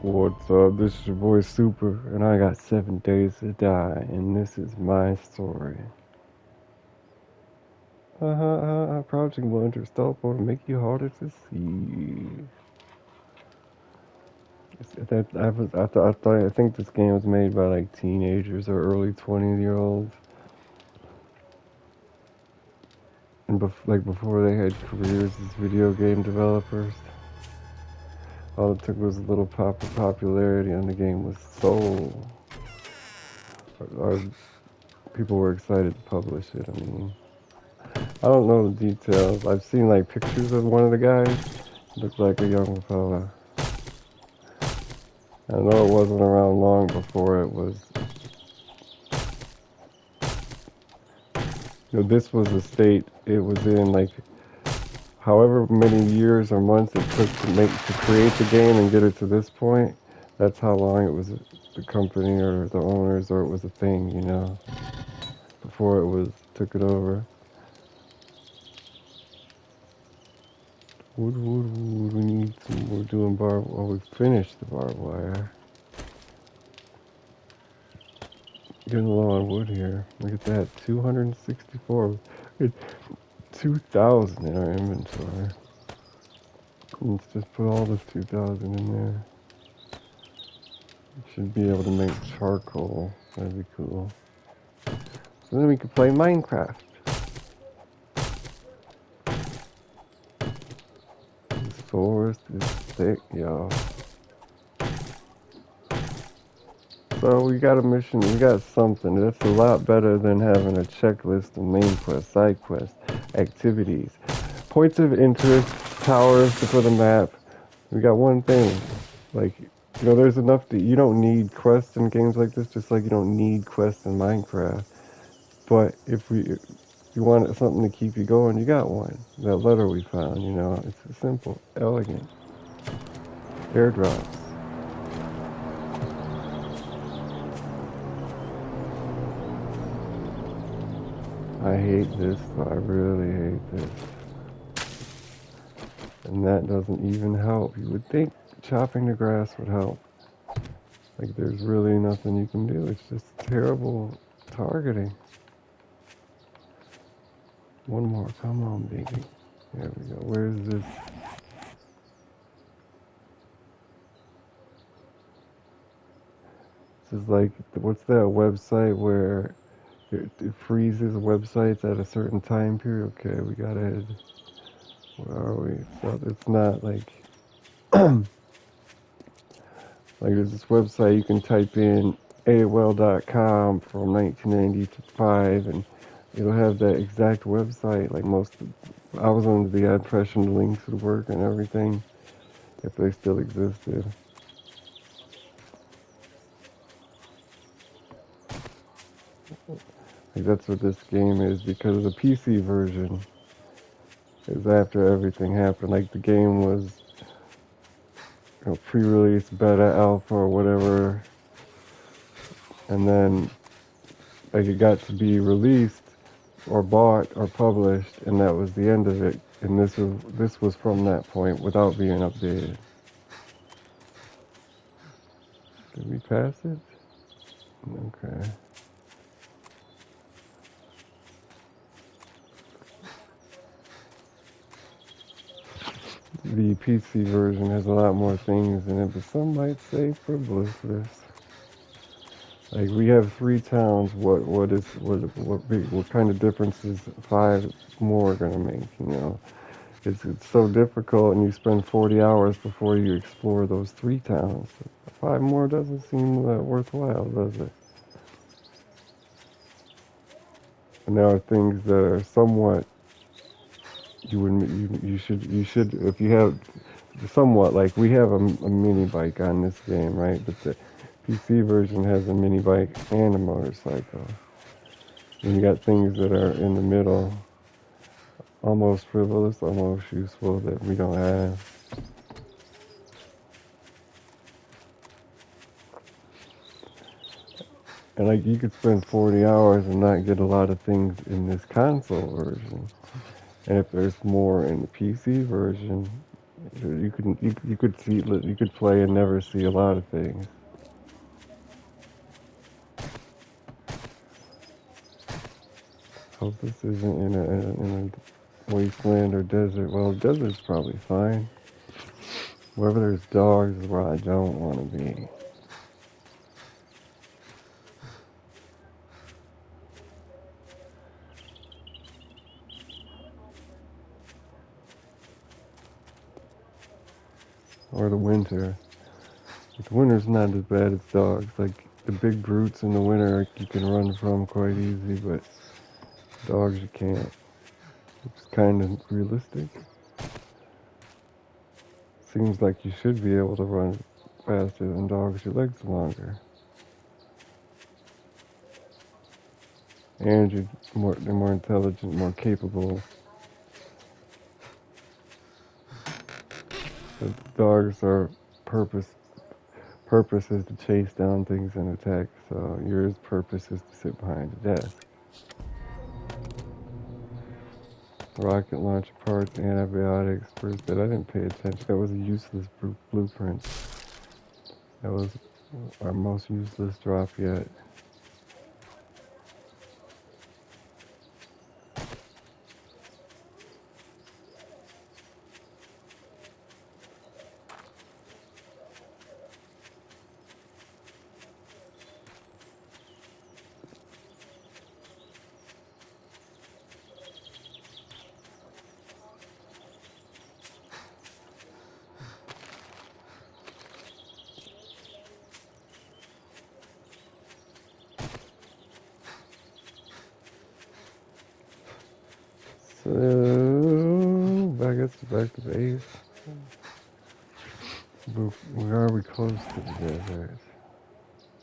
What's up? This is your boy Super, and I got 7 days to die, and this is my story. Project Wonder Stealthport make you harder to see. I think this game was made by like teenagers or early 20-year-olds, and before they had careers as video game developers. All it took was a little pop of popularity, and the game was sold. Or people were excited to publish it. I mean, I don't know the details. I've seen like pictures of one of the guys. Looked like a young fella. I know it wasn't around long before it was. This was the state it was in. Like, however many years or months it took to create the game and get it to this point. That's how long it was the company or the owners, or it was a thing. Before it took it over. Wood, we need some, we're doing we finished the barbed wire. Getting low on wood here. Look at that, 264. 2,000 in our inventory. Let's just put all this 2,000 in there. Should be able to make charcoal, that'd be cool. So then we can play Minecraft. Forest is thick, y'all. So we got a mission, we got something. That's a lot better than having a checklist of main quests, side quests, activities, points of interest, towers for the map. We got one thing. Like, there's enough you don't need quests in games like this, just like you don't need quests in Minecraft. But if you want something to keep you going, you got one. That letter we found, it's simple, elegant. Airdrops. I hate this, I really hate this. And that doesn't even help. You would think chopping the grass would help. Like, there's really nothing you can do. It's just terrible targeting. One more, come on, baby. There we go. Where's this? This is like, what's that website where it freezes websites at a certain time period? Okay, we got it. Where are we? So it's not like, like there's this website you can type in AOL.com from 1995 and it'll have that exact website. Like I was under the impression the links would work and everything if they still existed. Like, that's what this game is, because the PC version is after everything happened. Like, the game was, pre-release, beta, alpha, or whatever, and then like it got to be released or bought or published, and that was the end of it. And this was from that point without being updated. Did we pass it? Okay. The PC version has a lot more things in it, but some might say frivolousness. Like, we have 3 towns. What kind of difference is 5 more gonna make? It's so difficult, and you spend 40 hours before you explore those 3 towns. 5 more doesn't seem worthwhile, does it? And there are things that are somewhat. You should if you have somewhat, like we have a mini bike on this game, right? But the PC version has a mini bike and a motorcycle. And you got things that are in the middle, almost frivolous, almost useful, that we don't have. And like, you could spend 40 hours and not get a lot of things in this console version. And if there's more in the PC version, You could play and never see a lot of things. Hope this isn't in a wasteland or desert. Well, desert's probably fine. Wherever there's dogs is where I don't want to be. Or the winter. The winter's not as bad as dogs. Like the big brutes in the winter, you can run from quite easy, but dogs you can't. It's kind of realistic. Seems like you should be able to run faster than dogs. Your legs are longer, and they're more intelligent, more capable. The dogs are purpose is to chase down things and attack. So yours purpose is to sit behind the desk. Rocket launcher parts, antibiotics, first aid. I didn't pay attention. That was a useless blueprint. That was our most useless drop yet. So, back to base. Are we close to the desert?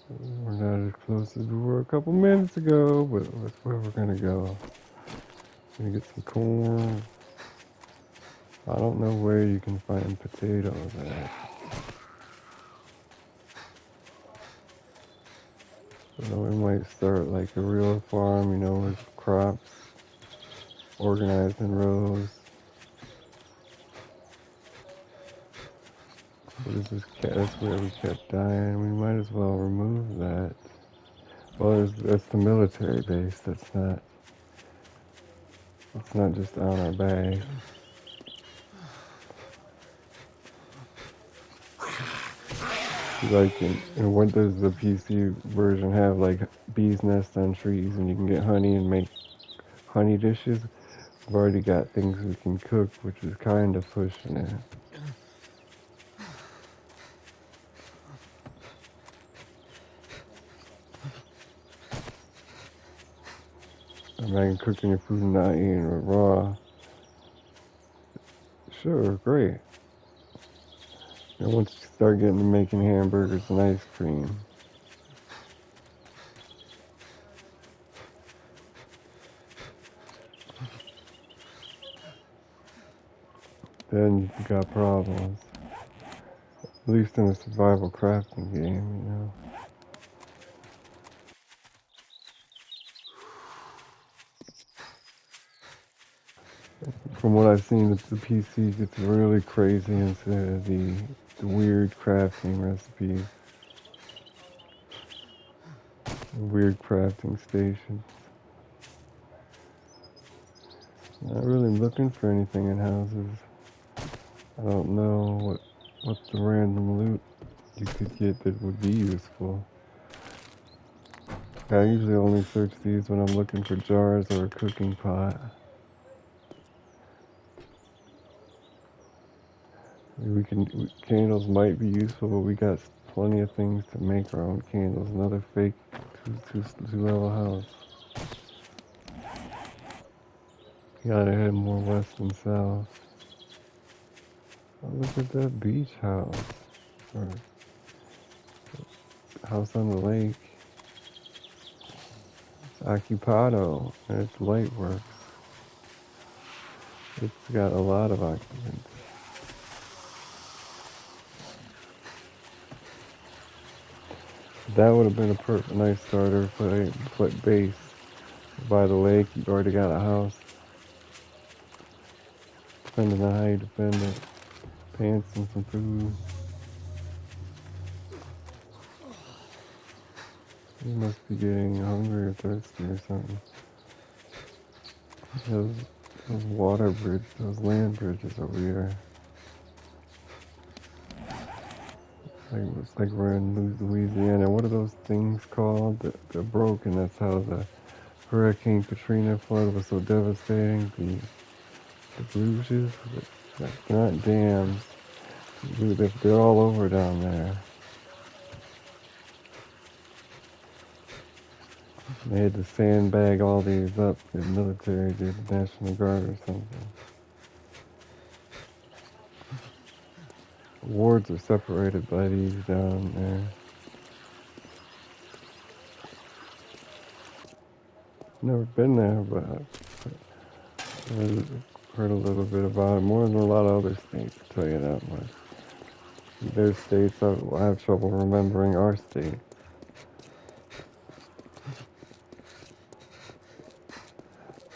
We're not as close as we were a couple minutes ago, but that's where we're gonna go. Gonna get some corn. I don't know where you can find potatoes at. So we might start like a real farm, with crops organized in rows. That's where we kept dying. We might as well remove that. Well, that's the military base. It's not just on our bag. Like, what does the PC version have? Like bees nest on trees, and you can get honey and make honey dishes. We've already got things we can cook, which is kind of pushing it. Imagine cooking your food and not eating it raw. Sure, great. And once you start getting to making hamburgers and ice cream, then you got problems. At least in a survival crafting game, From what I've seen, the PC gets really crazy into the weird crafting recipes. Weird crafting stations. Not really looking for anything in houses. I don't know what's the random loot you could get that would be useful. I usually only search these when I'm looking for jars or a cooking pot. Candles might be useful, but we got plenty of things to make our own candles. Another fake two-level house. Gotta head more west than south. Oh, look at that beach house. Or house on the lake. It's occupado, and it's light work. It's got a lot of occupants. That would have been a nice starter for base. By the lake, you've already got a house. Depending on how you defend it. Pants and some food. You must be getting hungry or thirsty or something. Those water bridges, those land bridges over here. It's like we're in Louisiana. What are those things called? They're broken. That's how the Hurricane Katrina flood was so devastating. The bridges, they're not dams. They're all over down there. They had to sandbag all these up. The military did, the National Guard or something. Wards are separated by these down there. Never been there, but I've heard a little bit about it. More than a lot of other states, I'll tell you that much. There's states, I have trouble remembering our state.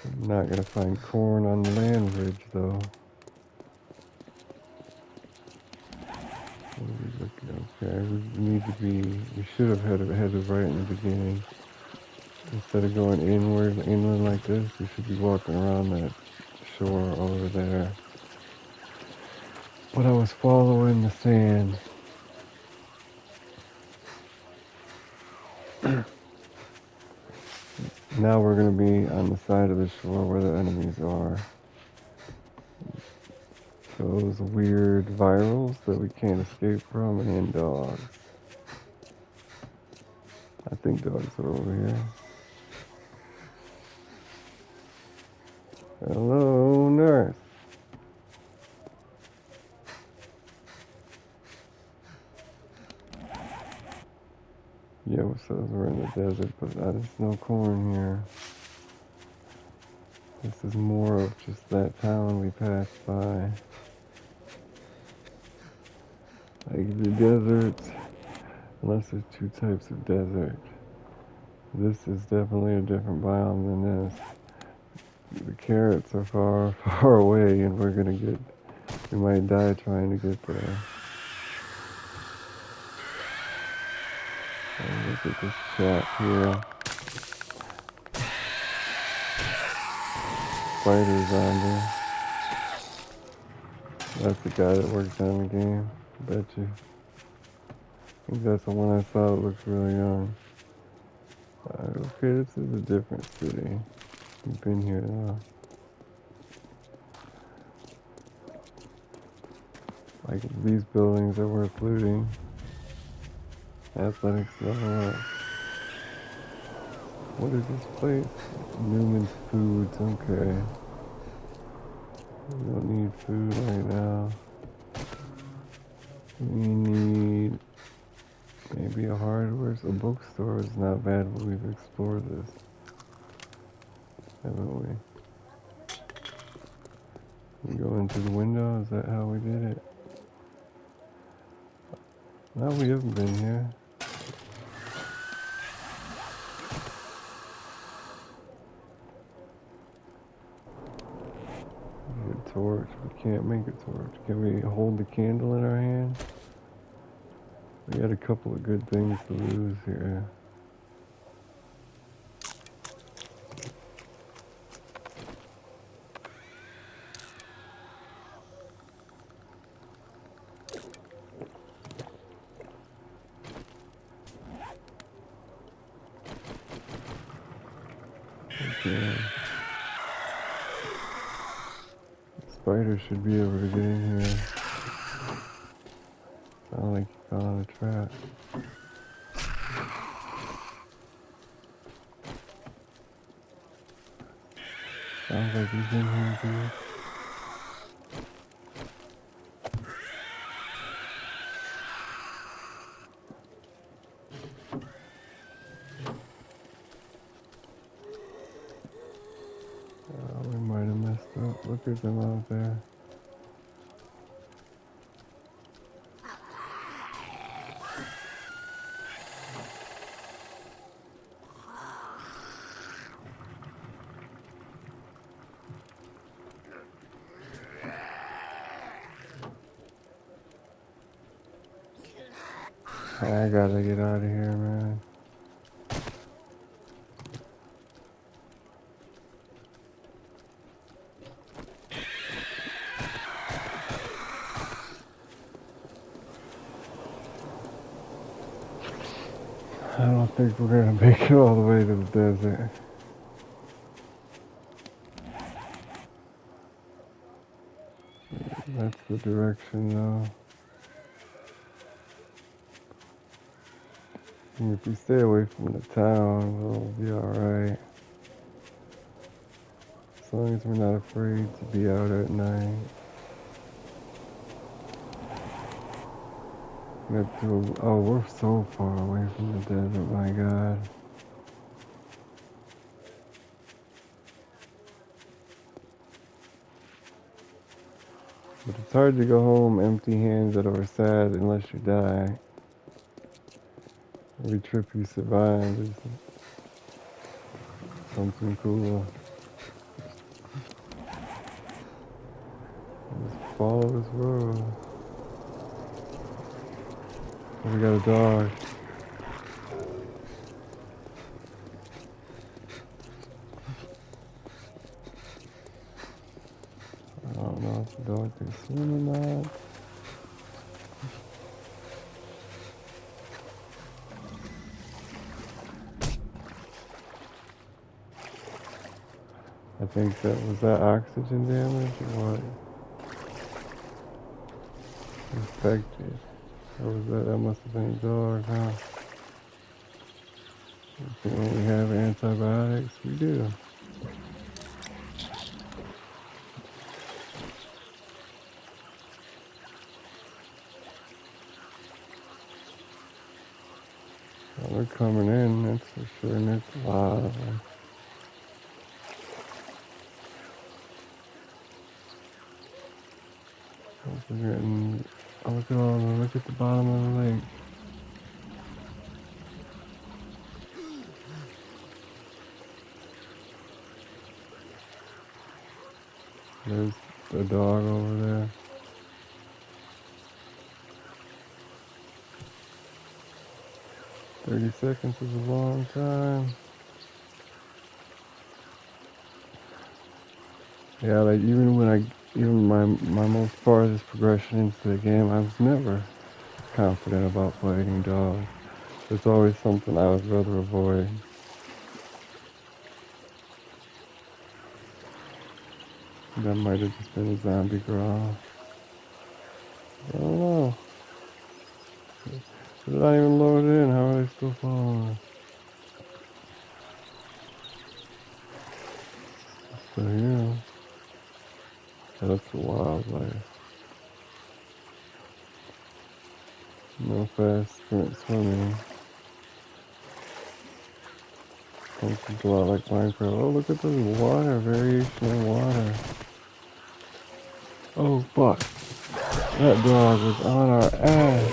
I'm not going to find corn on the land bridge, though. Okay, we should have headed right in the beginning. Instead of going inland like this, we should be walking around that shore over there. But I was following the sand. Now we're going to be on the side of the shore where the enemies are. Those weird virals that we can't escape from, and dogs. I think dogs are over here. Hello, nurse. Yeah, it says we're in the desert, but there's no corn here. This is more of just that town we passed by. Like the desert, unless there's two types of desert. This is definitely a different biome than this. The carrots are far, far away, and we might die trying to get there. And look at this chap here. Spider zombie. That's the guy that works on the game. Bet you. I think that's the one I saw that looks really young. Okay, this is a different city. We've been here now. Like, these buildings are worth looting. Athletics level up. What is this place? Newman's Foods, okay. We don't need food right now. We need maybe a hardware, a bookstore is not bad, but we've explored this, haven't we? We go into the window, is that how we did it? No, we haven't been here. We need a torch, we can't make a torch. Can we hold the candle in our hand? We got a couple of good things to lose here. Okay. The spider should be able to get in here. Sound like he fell in a trap. Sounds like he's in here too. We might have messed up. Look at them out there. I gotta get out of here, man. I don't think we're gonna make it all the way to the desert. That's the direction, though. And if we stay away from the town, we'll be alright. As long as we're not afraid to be out at night. Oh, we're so far away from the desert, my God. But it's hard to go home empty-handed or sad unless you die. Every trip you survive is something cool. Just follow this road. Oh, we got a dog. I don't know if the dog can swim or not. I think was that oxygen damage or what? Infected. Or was that? That must have been a dog, huh? When we have antibiotics, we do. Well, they're coming in, that's for sure, and it's a lot of them. Oh, look at all of them. Look at the bottom of the lake. There's the dog over there. "30 seconds is a long time." Yeah, like even my most farthest progression into the game, I was never confident about fighting dogs. It's always something I would rather avoid. That might have just been a zombie growl. I don't know. They're not even loaded in. How are they still following us? So yeah, that's the wildlife. No fast sprint swimming. Something's a lot like Minecraft. Oh, look at this water, variation in water. Oh, fuck. That dog was on our ass.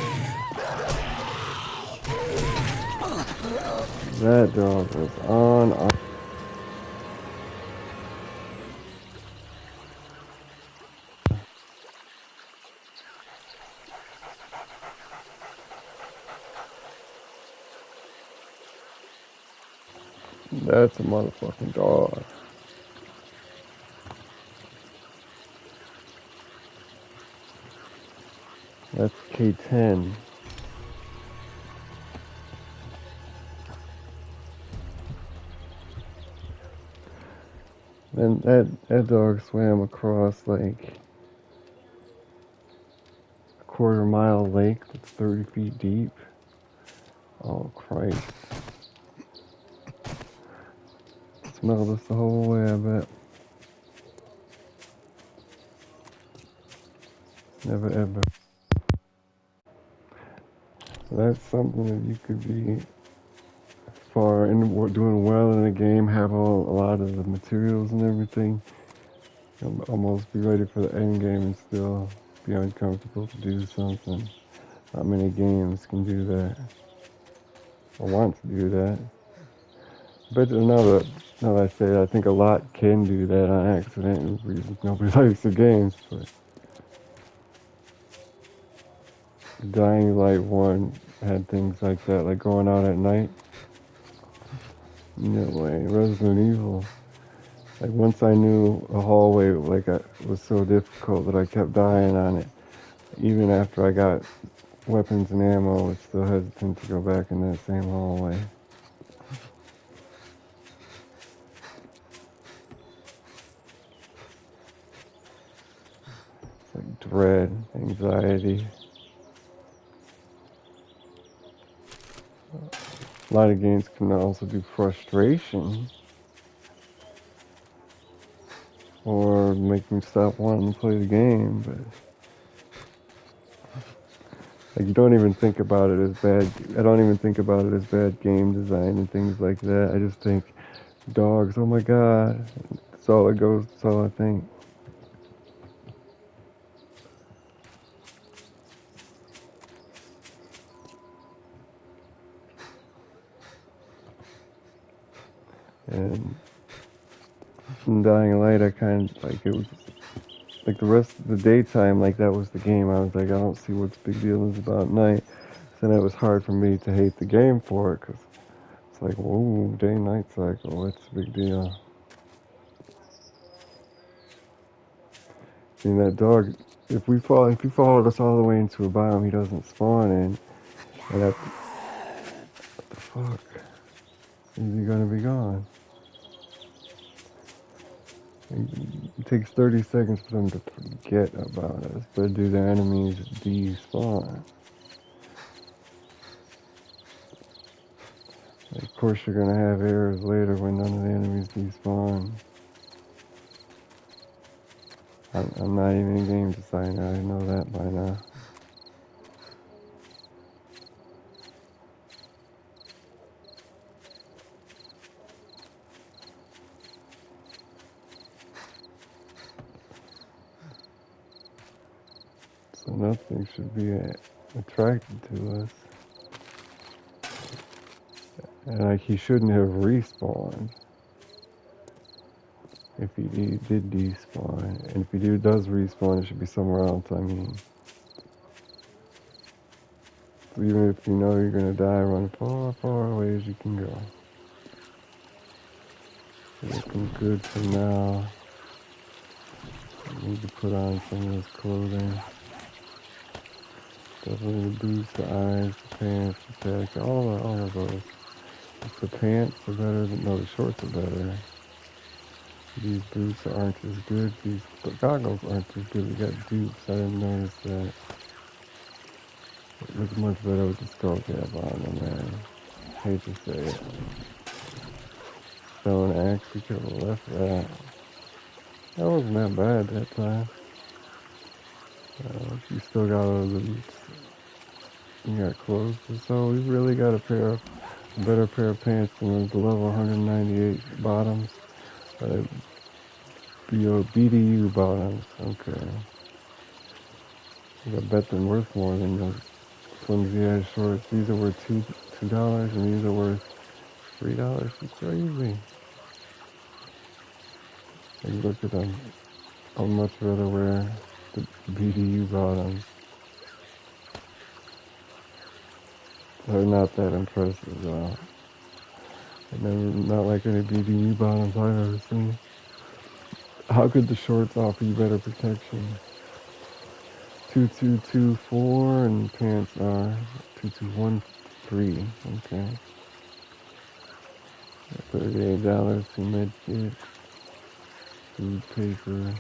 That dog was on our... That's a motherfucking dog. That's K10. And that dog swam across like a quarter-mile lake that's 30 feet deep. Oh, Christ. Smelled us the whole way, I bet. Never ever. So that's something that you could be far in doing well in the game, have a lot of the materials and everything, and almost be ready for the end game and still be uncomfortable to do something. Not many games can do that. I want to do that. But now that I say that, I think a lot can do that on accident. Nobody likes the games, but Dying Light 1, had things like that, like going out at night. No way. Resident Evil. Like once I knew a hallway was so difficult that I kept dying on it. Even after I got weapons and ammo, I was still hesitant to go back in that same hallway. It's like dread, anxiety. A lot of games can also do frustration. Or make me stop wanting to play the game, but like you don't even think about it as bad. I don't even think about it as bad game design and things like that. I just think dogs. Oh my god, that's all it goes. That's all I think. And in Dying Light, I kind of like it was like the rest of the daytime. Like that was the game. I was like, I don't see what the big deal is about night. So then it was hard for me to hate the game for it because it's like, whoa, day-night cycle. What's the big deal? I mean, that dog, if you followed us all the way into a biome he doesn't spawn in, and what the fuck? Is he gonna be gone? It takes 30 seconds for them to forget about us, but do their enemies despawn? Of course you're gonna have errors later when none of the enemies despawn. I'm not even a game designer, I know that by now. So nothing should be attracted to us. And like he shouldn't have respawned if he did despawn. And if he does respawn, it should be somewhere else, I mean. So even if you know you're gonna die, run far, far away as you can go. Looking good for now. I need to put on some of this clothing. Definitely the boots, the eyes, the pants, the jacket, all of those. If the pants are better than, no, the shorts are better. These boots aren't as good. These goggles aren't as good. We got dupes. I didn't notice that. It looks much better with the skull cap on them, man. Hate to say it. Stone axe, we could have left that. That wasn't that bad that time. You still got all the boots. You got clothes. So we really got a better pair of pants than the level 198 bottoms. BDU bottoms. Okay. I bet them worth more than those flimsy ass shorts. These are worth $2 and these are worth $3. It's crazy. And look at them. I'd much rather wear the BDU bottoms. They're not that impressive though. Not like any BDU bottoms I've ever seen. How could the shorts offer you better protection? 2224 and pants are 2213. Okay. $38 to medkit. Food paper.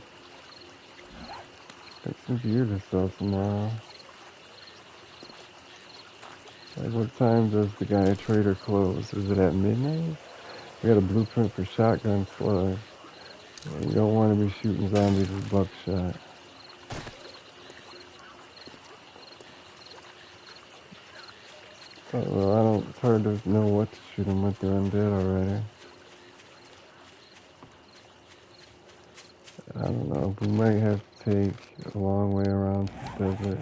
Got some gear to sell tomorrow. Like what time does the guy at Trader close? Is it at midnight? We got a blueprint for shotgun slugs. You don't want to be shooting zombies with buckshot. Well, it's hard to know what to shoot them with. They're undead already. I don't know. We might have to take a long way around the desert.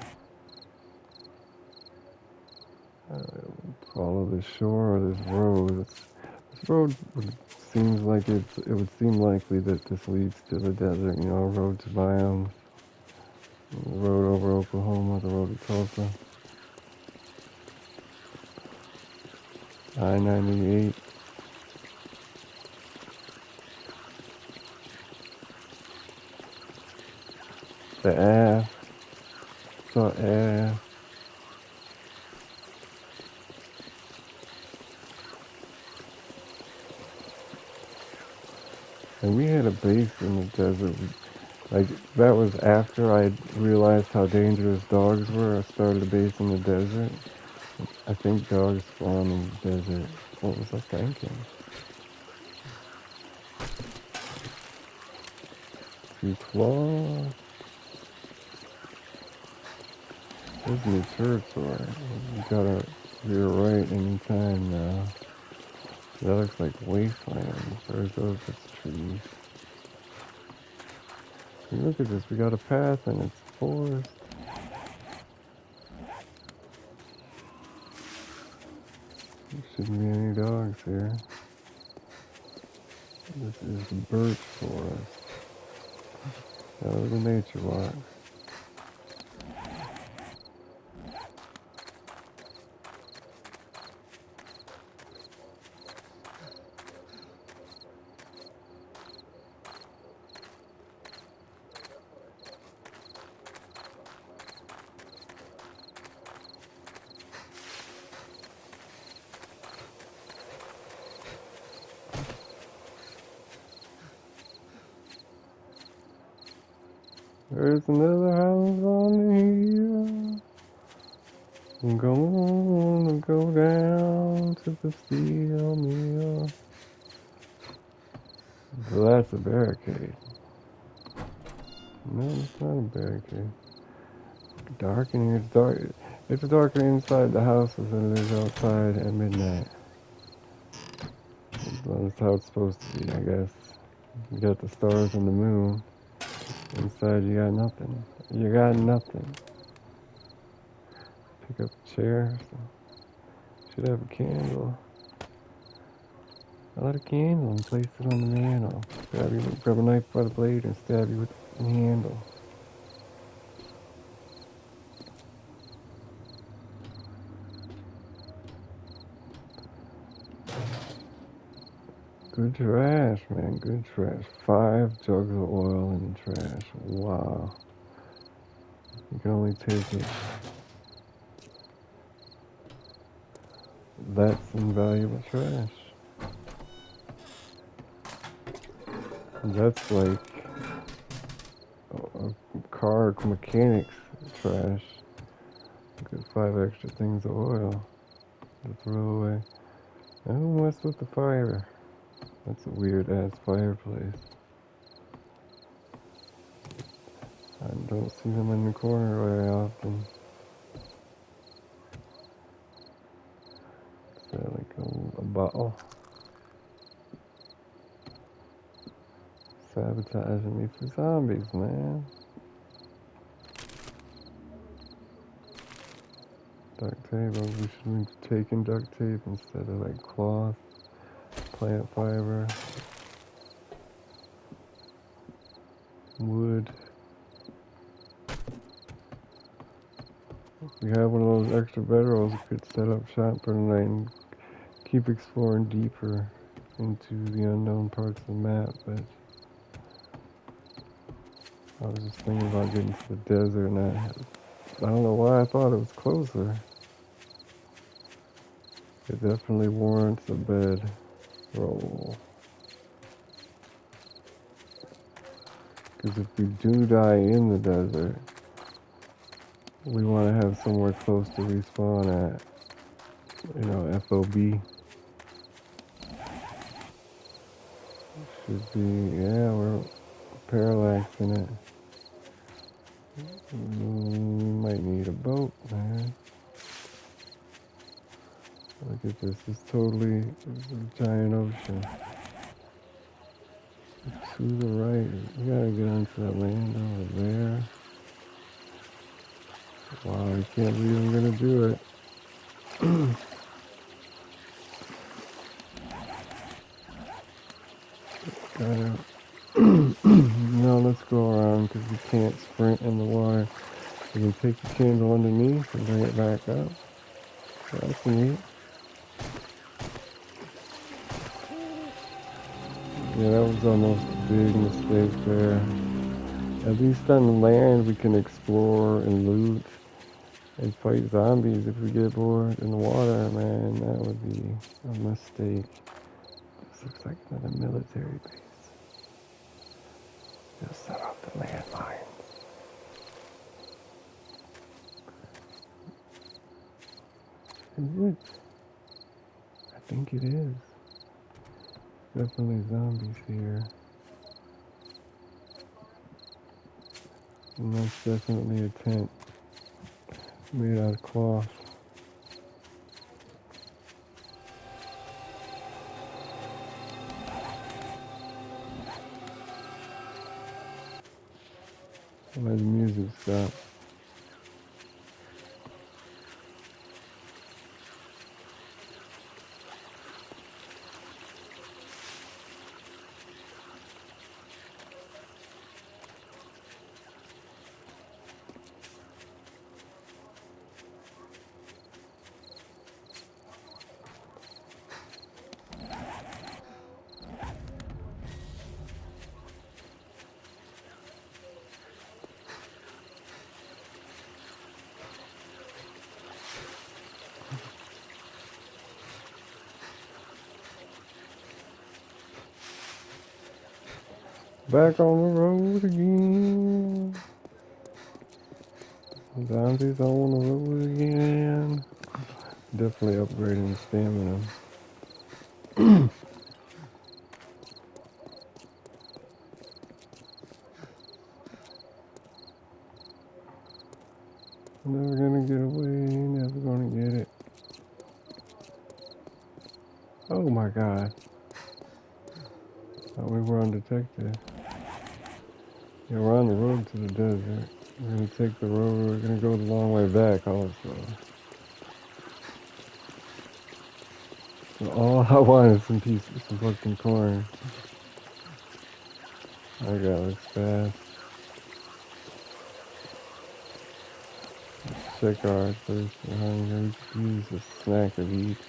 Follow the shore or this road. This road seems like it would seem likely that this leads to the desert. You know, road to biomes. The road over Oklahoma, the road to Tulsa. I-98. The ass. The ass. And we had a base in the desert. Like, that was after I realized how dangerous dogs were. I started a base in the desert. I think dogs spawn in the desert. What was I thinking? You claw. There's new territory. You gotta veer right anytime now. That looks like wasteland. There's those trees. Look at this. We got a path and it's forest. There shouldn't be any dogs here. This is the birch forest. That was a nature walk. There's another house on the hill. I'm gonna go down to the steel mill. So that's a barricade. No, it's not a barricade. Dark in here. It's dark. It's darker inside the houses than it is outside at midnight. That's how it's supposed to be, I guess. You got the stars and the moon. Inside you got nothing. You got nothing. Pick up a chair. Should have a candle. I light a candle and place it on the mantle. Grab a knife by the blade and stab you with the handle. Good trash, man. Good trash. 5 jugs of oil in the trash. Wow. You can only take it. That's invaluable trash. That's like a car mechanic's trash. Got 5 extra things of oil to throw away. I don't mess with the fire. That's a weird ass fireplace. I don't see them in the corner very often. Is that like a bottle? Sabotaging me for zombies, man. Duct tape. Oh, we should be taking duct tape instead of like cloth, plant fiber, wood. If we have one of those extra bedrolls, we could set up shop for the night and keep exploring deeper into the unknown parts of the map, but I was just thinking about getting to the desert and I don't know why I thought it was closer. It definitely warrants a bed roll. Because if we do die in the desert, we want to have somewhere close to respawn at. You know, FOB. Should be, yeah, we're parallaxing it. We might need a boat, man. Look at this, it's totally a giant ocean. To the right, we gotta get onto that land over there. Wow, I can't believe I'm gonna do it. Gotta, no, let's go around because we can't sprint in the water. We can take the candle underneath and bring it back up. That's neat. Yeah, that was almost a big mistake there. At least on the land we can explore and loot and fight zombies if we get bored. In the water, man, that would be a mistake. This looks like another military base. Just set off the landmines. Is it? I think it is. Definitely zombies here. And that's definitely a tent made out of cloth. Why the music stop? Back on the road again. Zombies on the road again. Definitely upgrading stamina. Never gonna get away, never gonna get it. Oh my god. Thought we were undetected. Yeah, we're on the road to the desert. We're gonna take the road, we're gonna go the long way back also. So all I want is some fucking corn. I got this fast. Let's check our thirst and hunger. We could use a snack of each.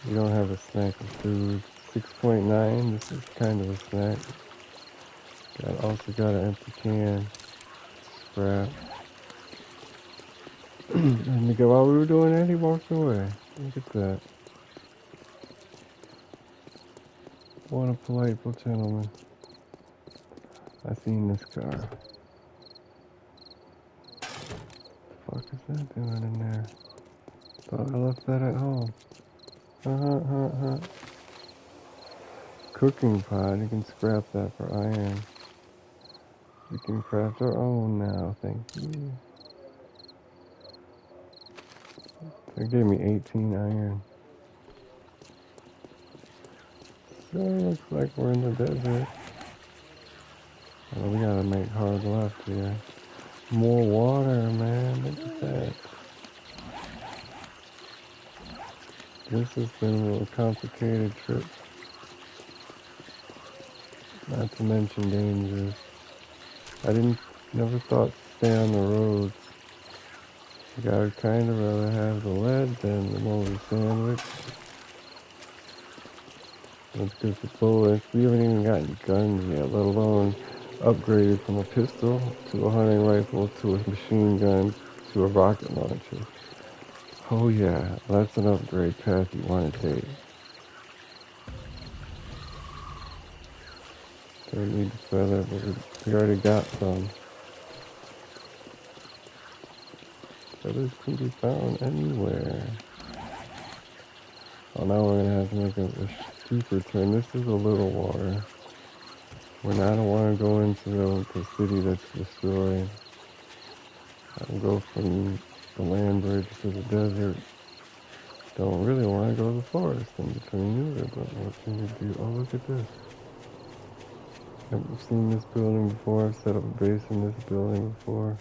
We don't have a snack of food. 6.9, this is kind of a snack. Also got an empty can. Scrap. And while we were doing that, he walked away. Look at that. What a polite gentleman. I seen this car. What the fuck is that doing in there? Thought I left that at home. Cooking pot, you can scrap that for iron. We can craft our own now, thank you. They gave me 18 iron. So it looks like we're in the desert. Oh, we gotta make hard left here. More water, man, look at that. This has been a little complicated trip. Not to mention dangerous. Never thought to stay on the roads. I would kind of rather have the lead than the moldy sandwich. Let's get the bullets. We haven't even gotten guns yet, let alone upgraded from a pistol to a hunting rifle to a machine gun to a rocket launcher. Oh yeah, that's an upgrade path you want to take. Don't need the feather, but we already got some. Feathers can be found anywhere. Oh, now we're gonna have to make a steeper turn. This is a little water. I don't want to go into the city that's destroyed. I go from the land bridge to the desert. Don't really want to go to the forest in between either, but what can you do? Oh, look at this. I've seen this building before. I've set up a base in this building before.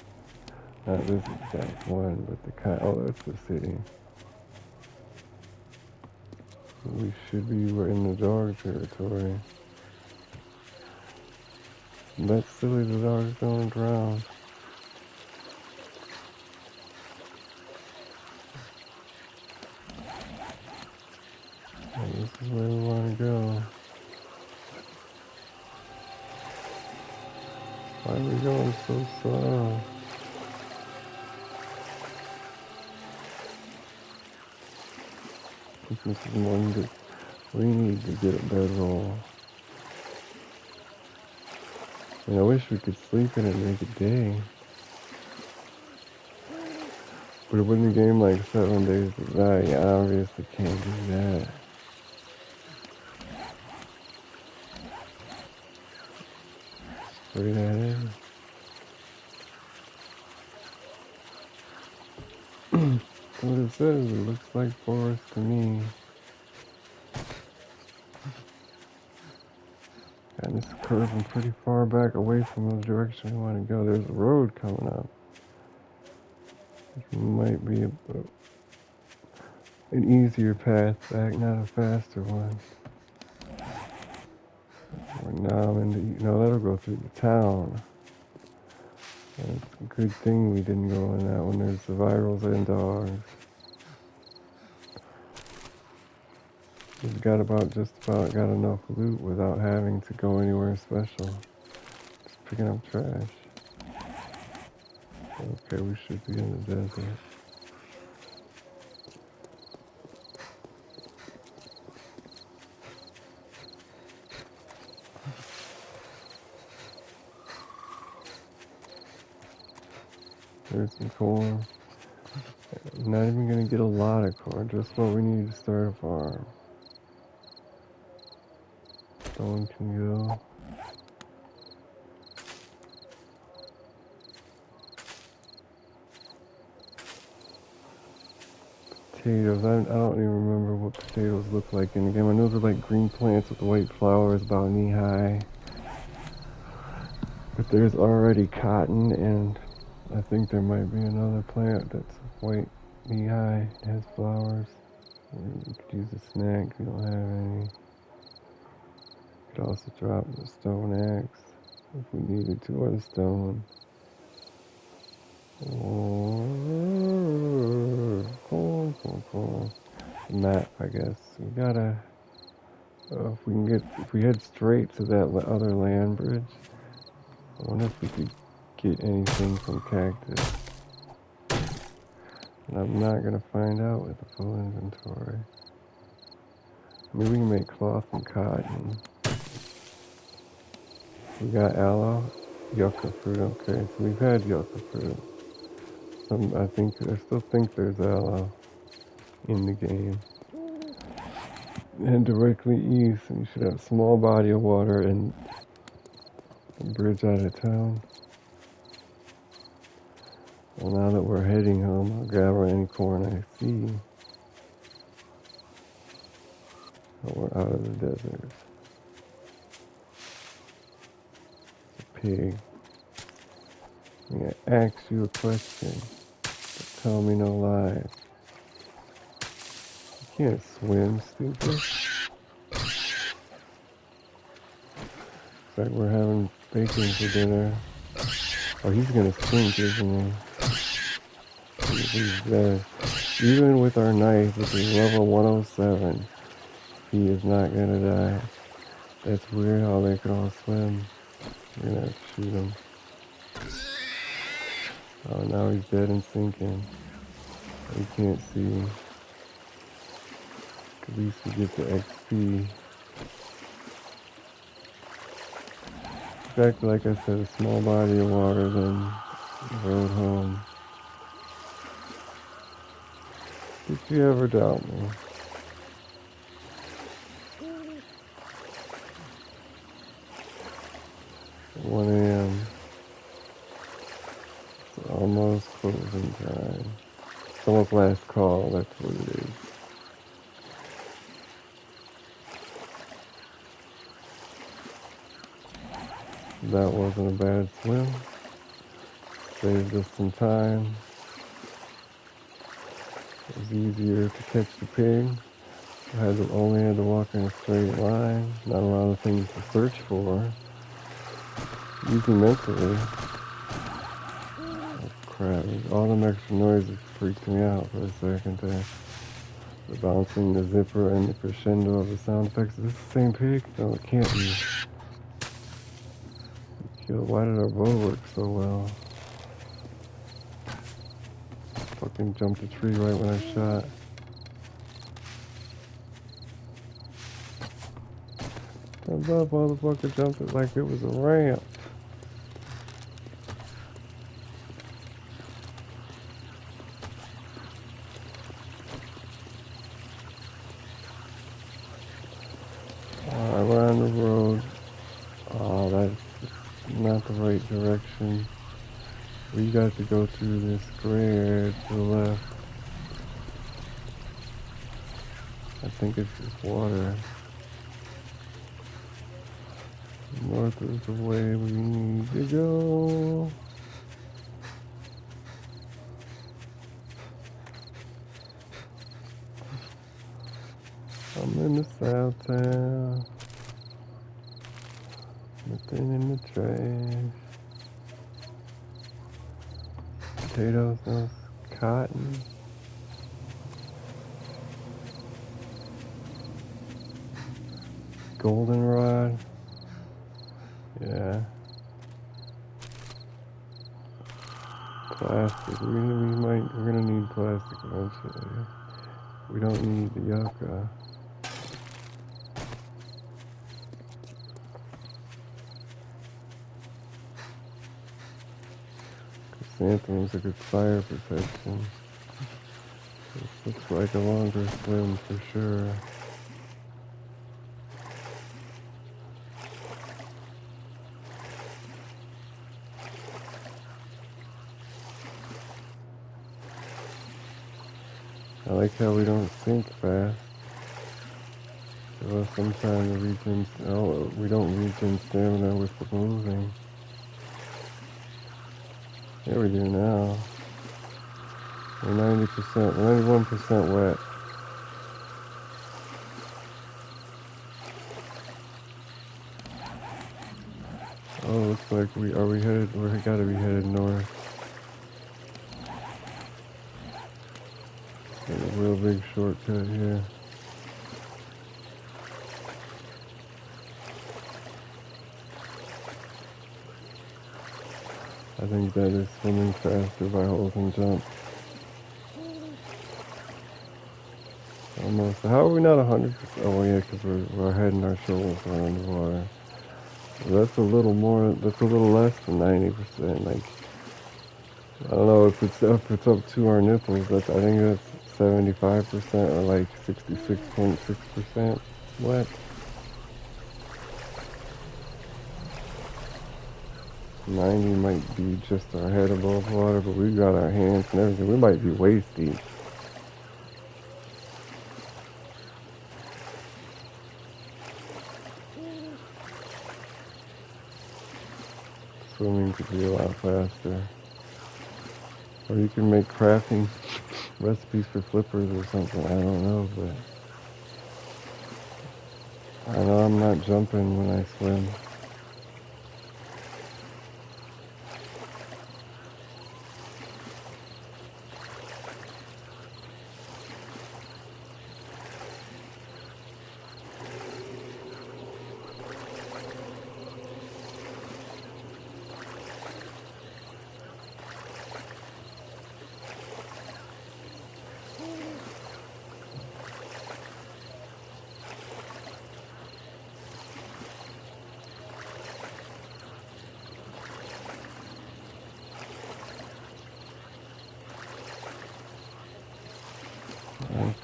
Not this exact one, but the kind. Oh, that's the city. We're in the dog territory. That's silly, the dog's going to drown. And this is where we want to Why are we going so slow? This is one that we need to get a bedroll. And I wish we could sleep in it and make it day. But it wouldn't game like 7 days to die. You obviously can't do that. Straight ahead. What it says, it looks like forest to me. And it's curving pretty far back away from the direction we want to go. There's a road coming up. Which might be an easier path back, not a faster one. Now I'm into, that'll go through the town. And it's a good thing we didn't go in that one. There's survivals and dogs. We've got just about got enough loot without having to go anywhere special. Just picking up trash. Okay, we should be in the desert. There's some corn. I'm not even gonna get a lot of corn, just what we need to start a farm. Someone can go. Potatoes. I don't even remember what potatoes look like in the game. I know they're like green plants with white flowers about knee high. But there's already cotton, and I think there might be another plant that's white knee high, has flowers. You could use a snack if you don't have any. You could also drop the stone axe if we needed to, or the stone. Cool. Map, I guess. We gotta. If we head straight to that other land bridge, I wonder if we could get anything from cactus. And I'm not gonna find out with the full inventory. Maybe we can make cloth and cotton. We got aloe, yucca fruit. Okay, so we've had yucca fruit. I still think there's aloe in the game. And directly east, and you should have a small body of water and a bridge out of town. Well, now that we're heading home, I'll grab any corn I see. Oh, we're out of the desert. A pig. I'm gonna ask you a question, but tell me no lies. You can't swim, stupid. It's like we're having bacon for dinner. Oh, he's gonna sink, isn't he? He's dead. Even with our knife, which is level 107, he is not gonna die. That's weird how they can all swim. We're gonna have to shoot him. Oh, now he's dead and sinking. We can't see. At least we get the XP. Exactly like I said, a small body of water, then road home. Did you ever doubt me? At 1 a.m. It's almost closing time. It's almost last call, that's what it is. That wasn't a bad swim. Saved us some time. It was easier to catch the pig. Only had to walk in a straight line. Not a lot of things to search for. Using mentally. Oh crap, all them extra noises freaked me out for a second there. The bouncing, the zipper, and the crescendo of the sound effects. Is this the same pig? No, it can't be. It Why did our bow work so well? Fucking jumped a tree right when I shot. That motherfucker jumped it like it was a ramp. Alright, we're on the road. Oh, that's not the right direction. We got to go through this square to the left. I think it's just water. North is the way we need to go. I'm in the south town. Nothing in the trash. Potatoes, no cotton. Goldenrod. Yeah. Plastic. We're gonna need plastic eventually. We don't need the yucca. Chrysanthemums are good fire protection. This looks like a longer swim for sure. I like how we don't sink fast. Give us some time to regen. Oh, we don't regen stamina with the moving. Yeah, we do now. We're 90%, 91% wet. Oh, looks like we headed. We gotta be headed north. Get a real big shortcut here. I think that is swimming faster by holding jump. Almost. How are we not 100%? Oh yeah, because we're heading our shoulders around the water. That's a little more. That's a little less than 90%. Like I don't know if it's up to our nipples. I think that's 75% or like 66.6% wet. 90 might be just our head above water, but we got our hands and everything. We might be waist deep. Swimming could be a lot faster. Or you can make crafting recipes for flippers or something. I don't know, but I know I'm not jumping when I swim.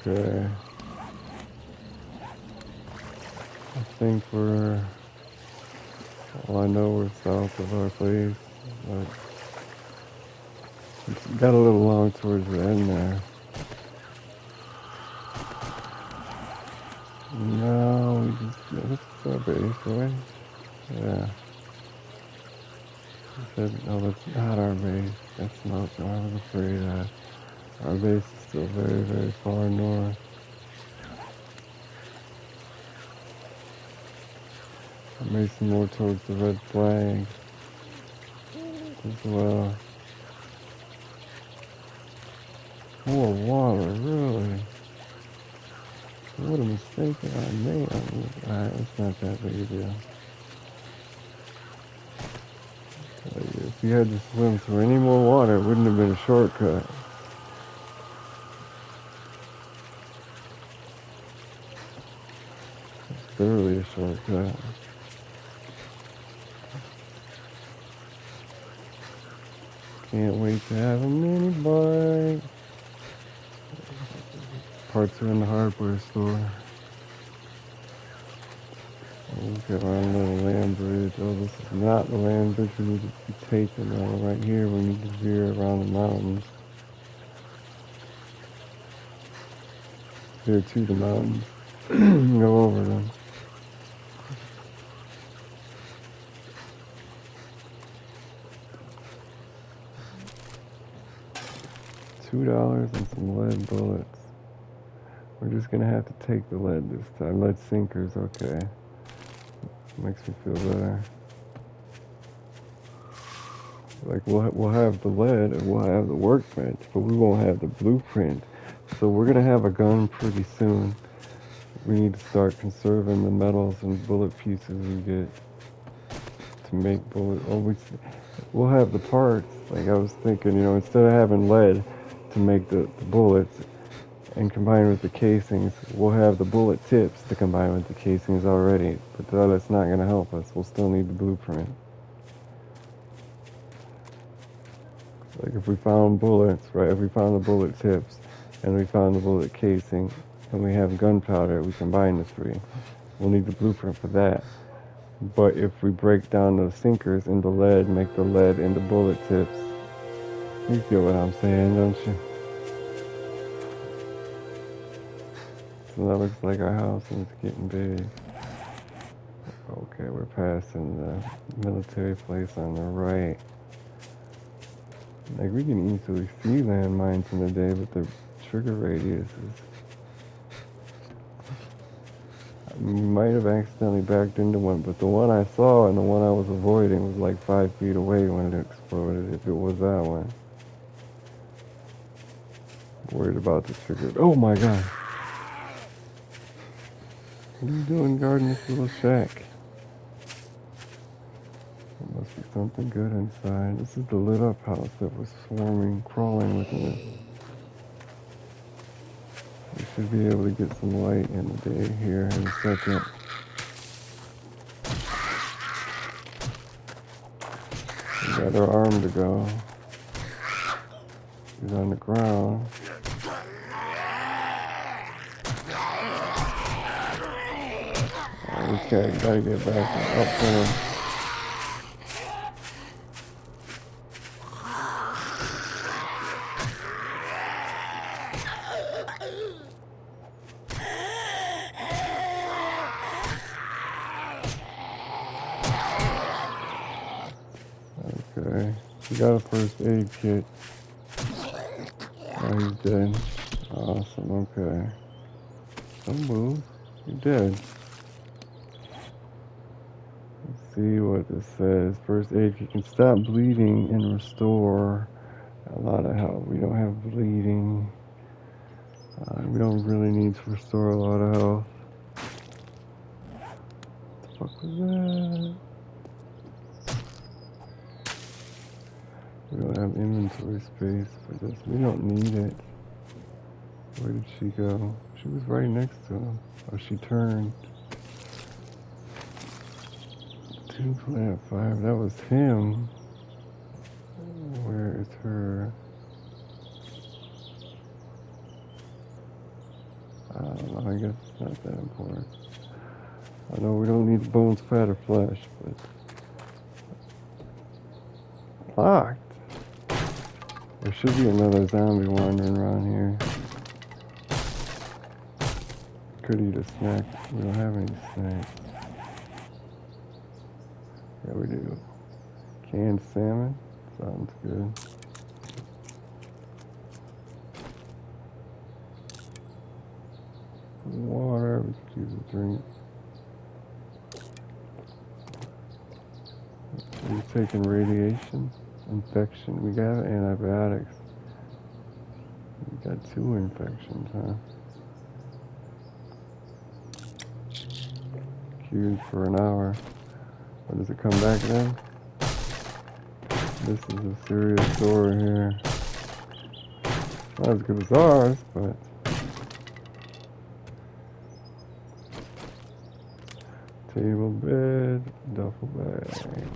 Okay. I think well, I know we're south of our place, but it's got a little long towards the end there. No, this is our base, right? Yeah. I said, no, that's not our base. That's not what I was afraid of. Our base is still very, very far north. I'm racing more towards the red flag as well. More water, really? What a mistake that I made. Alright, it's not that big a deal. If you had to swim through any more water, it wouldn't have been a shortcut. It's thoroughly a shortcut. Can't wait to have a mini bike. Parts are in the hardware store. We've got our little land bridge. Oh, this is not the land bridge we need to be taking. Now, right here, we need to veer around the mountains. Veer to the mountains. Go over them. $2 and some lead bullets. We're just gonna have to take the lead this time. Lead sinkers, okay. Makes me feel better. Like we'll have the lead and we'll have the workbench, but we won't have the blueprint. So we're gonna have a gun pretty soon. We need to start conserving the metals and bullet pieces we get to make bullets. Oh, we'll have the parts. Like I was thinking, you know, instead of having lead to make the bullets and combine with the casings, we'll have the bullet tips to combine with the casings already. But that's not going to help us. We'll still need the blueprint. Like if we found bullets, right, if we found the bullet tips and we found the bullet casing and we have gunpowder, we combine the three. We'll need the blueprint for that. But if we break down the sinkers into lead, make the lead into bullet tips, you feel what I'm saying, don't you? So that looks like our house and it's getting big. Okay, we're passing the military place on the right. Like we can easily see landmines in the day, but the trigger radius is... We might have accidentally backed into one, but the one I saw and the one I was avoiding was like 5 feet away when it exploded, if it was that one. Worried about the trigger. Oh my god! What are you doing guarding this little shack? There must be something good inside. This is the lit up house that was swarming, crawling within it. We should be able to get some light in the day here in a second. We got our arm to go. He's on the ground. Okay, gotta get back up to him. Okay, we got a first aid kit. Oh, he's dead. Awesome, okay. Don't move. You're dead. Let's see what this says. First aid kit can stop bleeding and restore a lot of health. We don't have bleeding. We don't really need to restore a lot of health. What the fuck was that? We don't have inventory space for this. We don't need it. Where did she go? She was right next to him. Oh, she turned. 2 plant 5. That was him. Where is her? I don't know. I guess it's not that important. I know we don't need bones, fat, or flesh, but... Locked. There should be another zombie wandering around here. Could eat a snack. We don't have any snacks. Yeah, we do. Canned salmon. Sounds good. Water. We could use a drink. We're taking radiation. Infection. We got antibiotics. We got 2 infections, huh? Cured for an hour. Or does it come back then? This is a serious story here. Not as good as ours, but table, bed, duffel bag.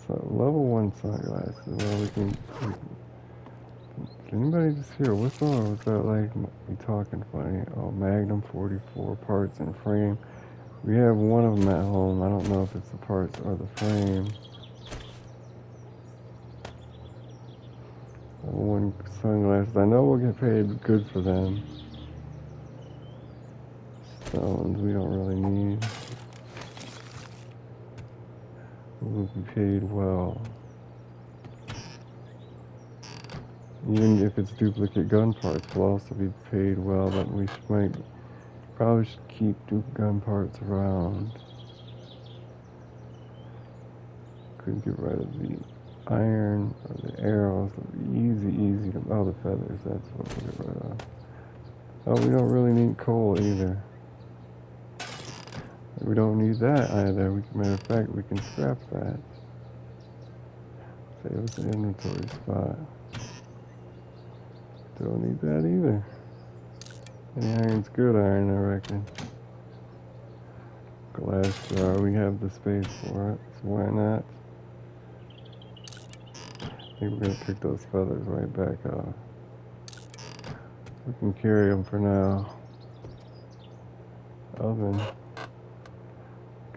So level 1 sunglasses. Well, we can. Did anybody just hear a whistle, or was that like me talking funny? Oh, Magnum 44 parts and frame. We have one of them at home. I don't know if it's the parts or the frame. One sunglasses. I know we'll get paid good for them. Stones we don't really need. We'll be paid well. Even if it's duplicate gun parts, we'll also be paid well, but we probably should keep gun parts around. Could get rid of the iron or the arrows. Easy to, oh, the feathers, that's what we'll get rid of. Oh, we don't really need coal either. We don't need that either. Matter of fact, we can scrap that. Save us an inventory spot. Don't need that either. Any iron's good iron, I reckon. Glass jar, we have the space for it, so why not? I think we're gonna pick those feathers right back off. We can carry them for now. Oven.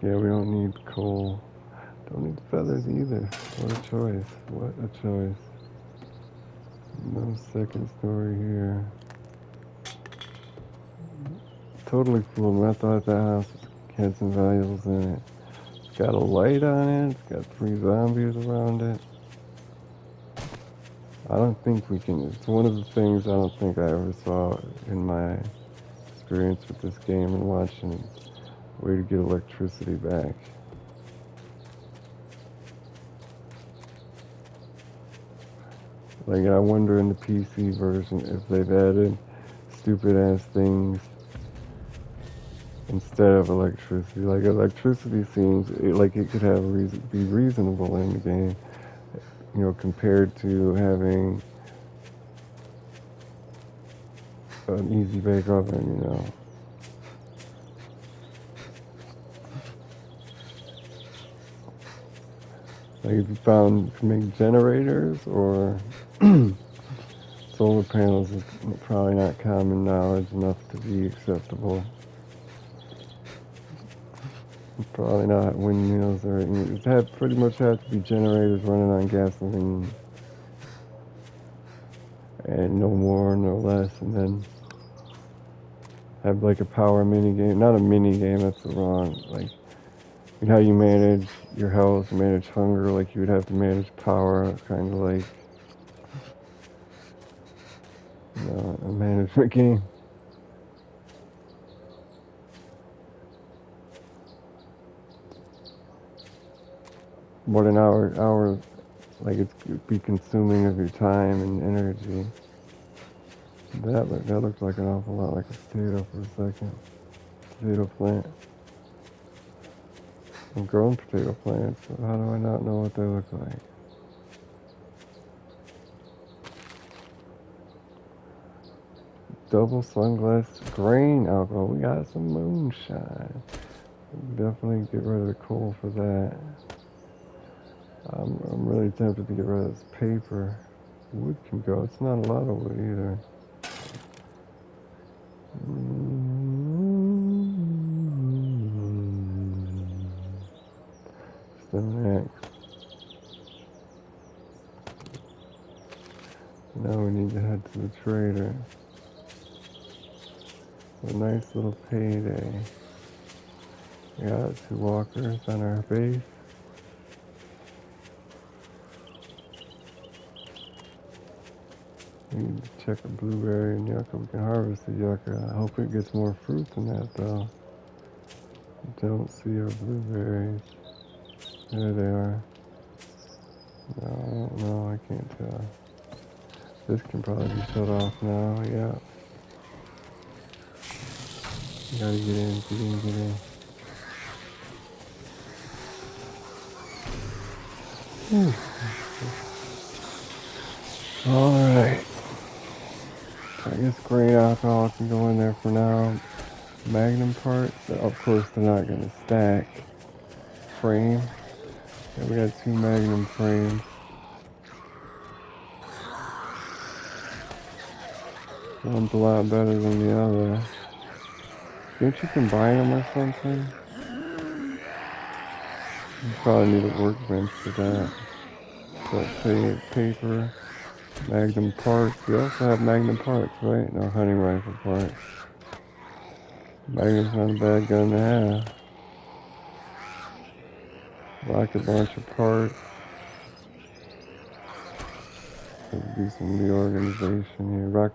Yeah, we don't need coal. Don't need feathers either. What a choice. What a choice. No second story here. Totally fooled me. I thought that house had some valuables in it. It's got a light on it. It's got 3 zombies around it. I don't think we can. It's one of the things I don't think I ever saw in my experience with this game and watching it. Way to get electricity back. Like, I wonder in the PC version if they've added stupid ass things instead of electricity. Like, electricity seems like it could have be reasonable in the game, you know, compared to having an easy bake oven, you know. Like, if you found to make generators or solar panels is probably not common knowledge enough to be acceptable. Probably not windmills or it pretty much have to be generators running on gasoline, and no more, no less, and then have like a power mini game. Not a mini game, that's the wrong. Like, you know how you manage your health, manage hunger, like you would have to manage power, kind of like, you know, a management game. What an hour, like it'd be consuming of your time and energy. That looks like an awful lot like a potato for a second. Potato plant. I've grown potato plants, so how do I not know what they look like? Double sunglass grain alcohol. We got some moonshine. Definitely get rid of the coal for that. I'm really tempted to get rid of this paper. Wood can go. It's not a lot of wood either. Stone axe. Now we need to head to the trader. A nice little payday. We got 2 walkers on our base. We need to check a blueberry and yucca. We can harvest the yucca. I hope it gets more fruit than that, though. I don't see our blueberries. There they are. No, I can't tell. This can probably be shut off now, yeah. You gotta get in. Alright. I guess grain alcohol can go in there for now. Magnum parts, of course they're not going to stack. Frame. Yeah, we got 2 magnum frames. One's a lot better than the other. Can't you combine them or something? You probably need a workbench for that. But paper, magnum parts. We also have magnum parts, right? No, hunting rifle parts. Magnum's not a bad gun to have. Rocket launcher parts. Let's do some reorganization here.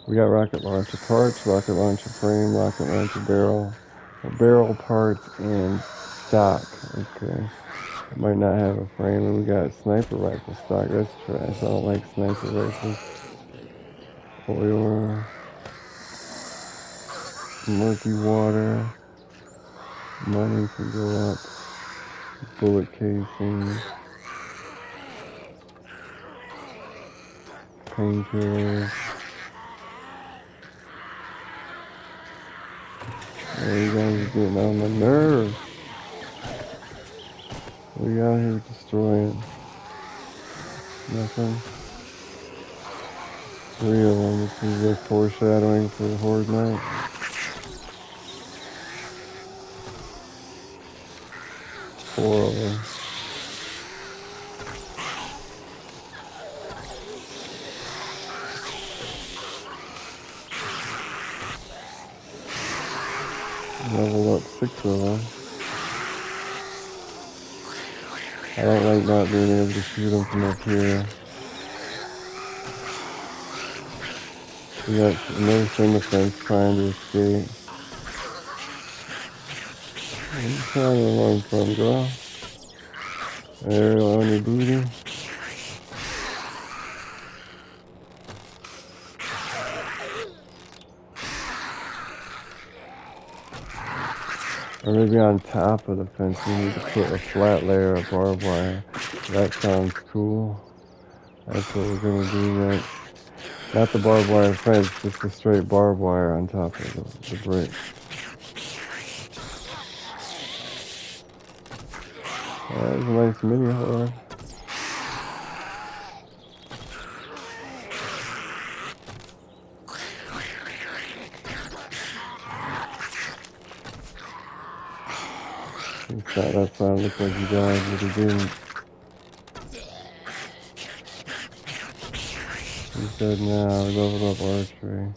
We got rocket launcher parts, rocket launcher frame, rocket launcher barrel parts, and stock. Okay. Might not have a frame, and we got sniper rifle stock. That's trash. I don't like sniper rifles. Oil, murky water, money can go up. Bullet casings, painkillers. Oh, you guys are getting on my nerves. What are you out here destroying? Nothing. 3 of them. This is just foreshadowing for the Horde Night. 4 of them. Level up 6 of them. I don't like not being able to shoot them from up here. We got another Fence trying to escape. Where are you trying to run from, girl? There, on your booty. Or maybe on top of the fence we need to put a flat layer of barbed wire. That sounds cool. That's what we're gonna do next. Not the barbed wire fence, just the straight barbed wire on top of the brick. That was a nice mini horde. That sound looked like you guys, but it didn't. He said, "Nah, we leveled up archery."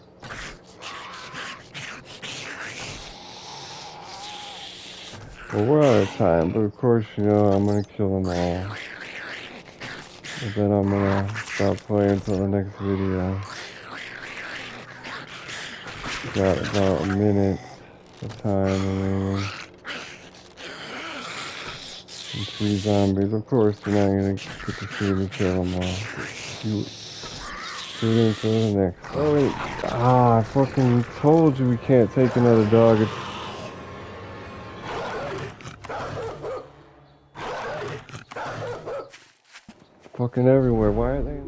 Well, we're out of time, but of course, you know, I'm gonna kill them all. But then I'm gonna stop playing until the next video. Got about a minute of time remaining. And 3 zombies. Of course, you're not gonna get to see me kill them all. Shoot into the next. Oh wait. Ah, I fucking told you we can't take another dog. It's fucking everywhere. Why are they?